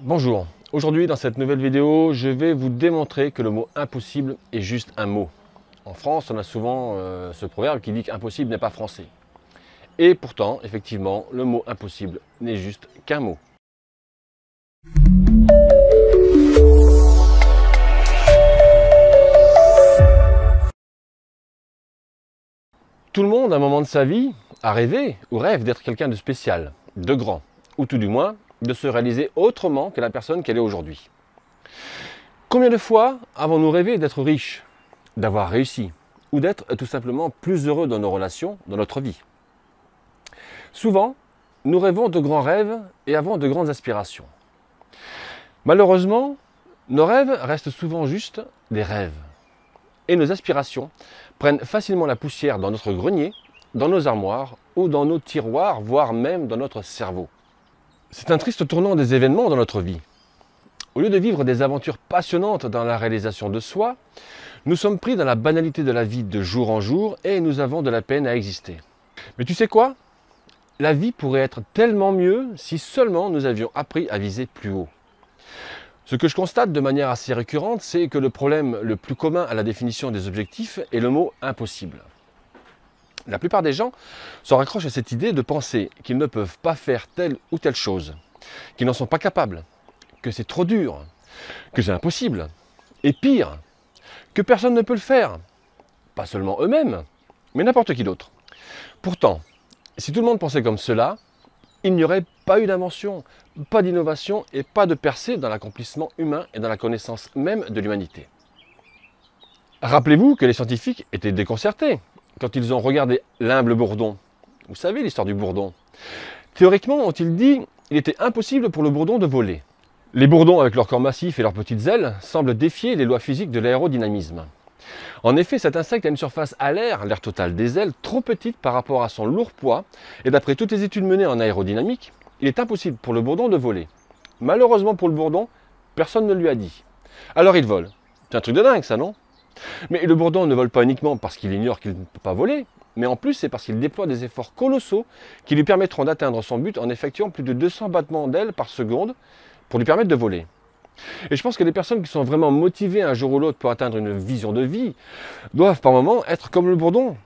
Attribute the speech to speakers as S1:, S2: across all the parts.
S1: Bonjour, aujourd'hui dans cette nouvelle vidéo, je vais vous démontrer que le mot impossible est juste un mot. En France, on a souvent ce proverbe qui dit qu'impossible n'est pas français. Et pourtant, effectivement, le mot impossible n'est juste qu'un mot. Tout le monde, à un moment de sa vie, a rêvé ou rêve d'être quelqu'un de spécial, de grand, ou tout du moins, de se réaliser autrement que la personne qu'elle est aujourd'hui. Combien de fois avons-nous rêvé d'être riches, d'avoir réussi, ou d'être tout simplement plus heureux dans nos relations, dans notre vie? Souvent, nous rêvons de grands rêves et avons de grandes aspirations. Malheureusement, nos rêves restent souvent juste des rêves. Et nos aspirations prennent facilement la poussière dans notre grenier, dans nos armoires ou dans nos tiroirs, voire même dans notre cerveau. C'est un triste tournant des événements dans notre vie. Au lieu de vivre des aventures passionnantes dans la réalisation de soi, nous sommes pris dans la banalité de la vie de jour en jour et nous avons de la peine à exister. Mais tu sais quoi? La vie pourrait être tellement mieux si seulement nous avions appris à viser plus haut. Ce que je constate de manière assez récurrente, c'est que le problème le plus commun à la définition des objectifs est le mot impossible. La plupart des gens se raccrochent à cette idée de penser qu'ils ne peuvent pas faire telle ou telle chose, qu'ils n'en sont pas capables, que c'est trop dur, que c'est impossible, et pire, que personne ne peut le faire. Pas seulement eux-mêmes, mais n'importe qui d'autre. Pourtant, si tout le monde pensait comme cela, il n'y aurait pas eu d'invention, pas d'innovation et pas de percée dans l'accomplissement humain et dans la connaissance même de l'humanité. Rappelez-vous que les scientifiques étaient déconcertés quand ils ont regardé l'humble bourdon. Vous savez l'histoire du bourdon. Théoriquement, ont-ils dit, il était impossible pour le bourdon de voler. Les bourdons, avec leur corps massif et leurs petites ailes, semblent défier les lois physiques de l'aérodynamisme. En effet, cet insecte a une surface à l'air total des ailes, trop petite par rapport à son lourd poids, et d'après toutes les études menées en aérodynamique, il est impossible pour le bourdon de voler. Malheureusement pour le bourdon, personne ne lui a dit. Alors il vole. C'est un truc de dingue ça, non? Mais le bourdon ne vole pas uniquement parce qu'il ignore qu'il ne peut pas voler, mais en plus c'est parce qu'il déploie des efforts colossaux qui lui permettront d'atteindre son but en effectuant plus de 200 battements d'ailes par seconde pour lui permettre de voler. Et je pense que les personnes qui sont vraiment motivées un jour ou l'autre pour atteindre une vision de vie doivent par moments être comme le bourdon.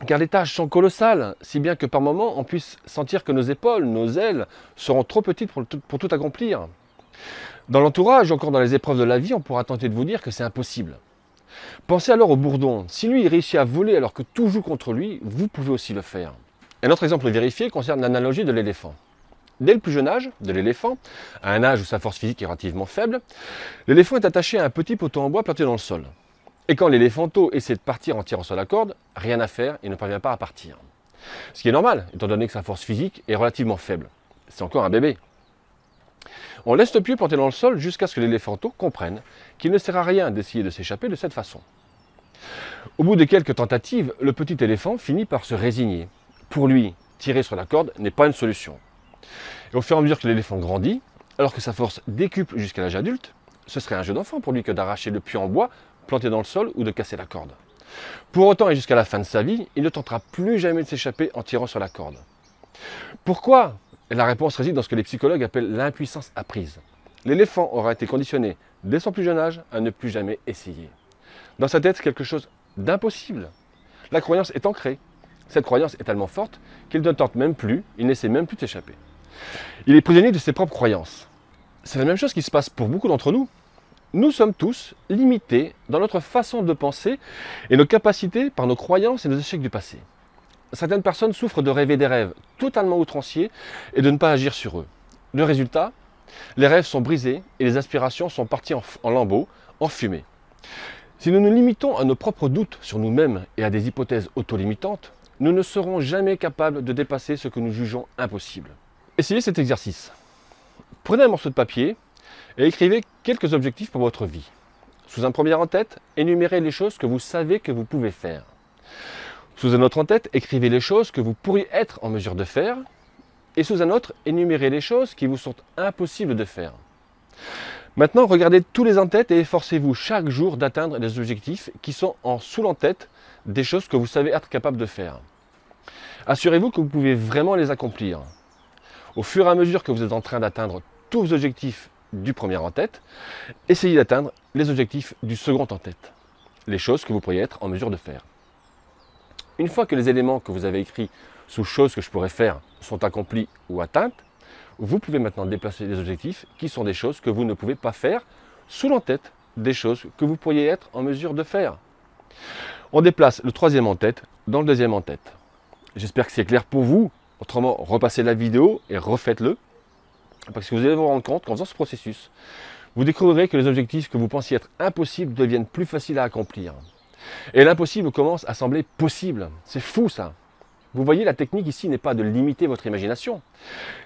S1: Car les tâches sont colossales, si bien que par moments on puisse sentir que nos épaules, nos ailes seront trop petites pour tout accomplir. Dans l'entourage, encore dans les épreuves de la vie, on pourra tenter de vous dire que c'est impossible. Pensez alors au bourdon. Si lui il réussit à voler alors que tout joue contre lui, vous pouvez aussi le faire. Un autre exemple vérifié concerne l'analogie de l'éléphant. Dès le plus jeune âge de l'éléphant, à un âge où sa force physique est relativement faible, l'éléphant est attaché à un petit poteau en bois planté dans le sol. Et quand l'éléphanteau essaie de partir en tirant sur la corde, rien à faire, il ne parvient pas à partir. Ce qui est normal, étant donné que sa force physique est relativement faible. C'est encore un bébé. On laisse le pied planté dans le sol jusqu'à ce que l'éléphanteau comprenne qu'il ne sert à rien d'essayer de s'échapper de cette façon. Au bout de quelques tentatives, le petit éléphant finit par se résigner. Pour lui, tirer sur la corde n'est pas une solution. Et au fur et à mesure que l'éléphant grandit, alors que sa force décuple jusqu'à l'âge adulte, ce serait un jeu d'enfant pour lui que d'arracher le pied en bois planté dans le sol ou de casser la corde. Pour autant et jusqu'à la fin de sa vie, il ne tentera plus jamais de s'échapper en tirant sur la corde. Pourquoi? La réponse réside dans ce que les psychologues appellent l'impuissance apprise. L'éléphant aura été conditionné dès son plus jeune âge à ne plus jamais essayer. Dans sa tête, c'est quelque chose d'impossible. La croyance est ancrée. Cette croyance est tellement forte qu'il ne tente même plus, il n'essaie même plus de s'échapper. Il est prisonnier de ses propres croyances. C'est la même chose qui se passe pour beaucoup d'entre nous. Nous sommes tous limités dans notre façon de penser et nos capacités par nos croyances et nos échecs du passé. Certaines personnes souffrent de rêver des rêves totalement outranciers et de ne pas agir sur eux. Le résultat, les rêves sont brisés et les aspirations sont parties en lambeaux, en fumée. Si nous nous limitons à nos propres doutes sur nous-mêmes et à des hypothèses auto-limitantes, nous ne serons jamais capables de dépasser ce que nous jugeons impossible. Essayez cet exercice. Prenez un morceau de papier et écrivez quelques objectifs pour votre vie. Sous un premier en-tête, énumérez les choses que vous savez que vous pouvez faire. Sous un autre en-tête, écrivez les choses que vous pourriez être en mesure de faire. Et sous un autre, énumérez les choses qui vous sont impossibles de faire. Maintenant, regardez tous les en-têtes et efforcez-vous chaque jour d'atteindre les objectifs qui sont en sous l'en-tête des choses que vous savez être capable de faire. Assurez-vous que vous pouvez vraiment les accomplir. Au fur et à mesure que vous êtes en train d'atteindre tous vos objectifs du premier en tête, essayez d'atteindre les objectifs du second en tête, les choses que vous pourriez être en mesure de faire. Une fois que les éléments que vous avez écrits sous choses que je pourrais faire sont accomplis ou atteintes, vous pouvez maintenant déplacer les objectifs qui sont des choses que vous ne pouvez pas faire sous l'en-tête, des choses que vous pourriez être en mesure de faire. On déplace le troisième en tête dans le deuxième en tête. J'espère que c'est clair pour vous. Autrement, repassez la vidéo et refaites-le. Parce que vous allez vous rendre compte qu'en faisant ce processus, vous découvrirez que les objectifs que vous pensiez être impossibles deviennent plus faciles à accomplir. Et l'impossible commence à sembler possible. C'est fou ça. Vous voyez, la technique ici n'est pas de limiter votre imagination.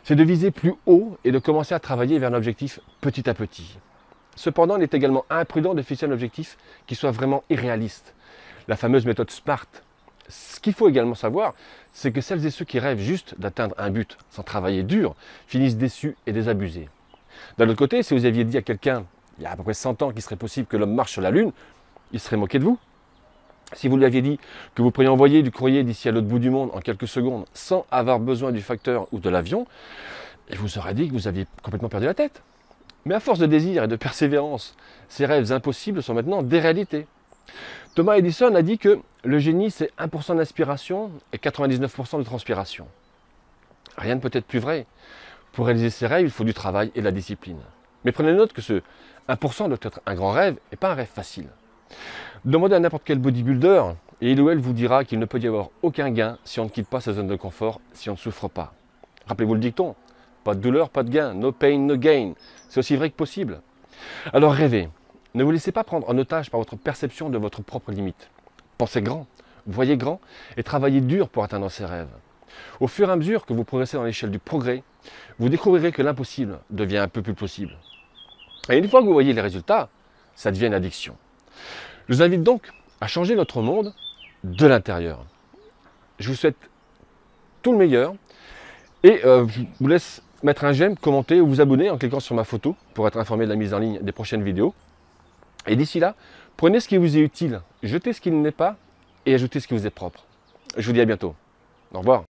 S1: C'est de viser plus haut et de commencer à travailler vers un objectif petit à petit. Cependant, il est également imprudent de fixer un objectif qui soit vraiment irréaliste. La fameuse méthode SMART. Ce qu'il faut également savoir, c'est que celles et ceux qui rêvent juste d'atteindre un but sans travailler dur finissent déçus et désabusés. D'un autre côté, si vous aviez dit à quelqu'un, il y a à peu près 100 ans, qu'il serait possible que l'homme marche sur la Lune, il serait moqué de vous. Si vous lui aviez dit que vous pourriez envoyer du courrier d'ici à l'autre bout du monde en quelques secondes sans avoir besoin du facteur ou de l'avion, il vous aurait dit que vous aviez complètement perdu la tête. Mais à force de désir et de persévérance, ces rêves impossibles sont maintenant des réalités. Thomas Edison a dit que le génie c'est 1% d'inspiration et 99% de transpiration. Rien ne peut être plus vrai. Pour réaliser ces rêves, il faut du travail et de la discipline. Mais prenez note que ce 1% doit être un grand rêve et pas un rêve facile. Demandez à n'importe quel bodybuilder et il ou elle vous dira qu'il ne peut y avoir aucun gain si on ne quitte pas sa zone de confort, si on ne souffre pas. Rappelez-vous le dicton, pas de douleur, pas de gain, no pain, no gain. C'est aussi vrai que possible. Alors rêvez, ne vous laissez pas prendre en otage par votre perception de votre propre limite. Pensez grand, voyez grand et travaillez dur pour atteindre ces rêves. Au fur et à mesure que vous progressez dans l'échelle du progrès, vous découvrirez que l'impossible devient un peu plus possible. Et une fois que vous voyez les résultats, ça devient une addiction. Je vous invite donc à changer notre monde de l'intérieur. Je vous souhaite tout le meilleur et je vous laisse mettre un j'aime, commenter ou vous abonner en cliquant sur ma photo pour être informé de la mise en ligne des prochaines vidéos. Et d'ici là, prenez ce qui vous est utile, jetez ce qui ne l'est pas et ajoutez ce qui vous est propre. Je vous dis à bientôt. Au revoir.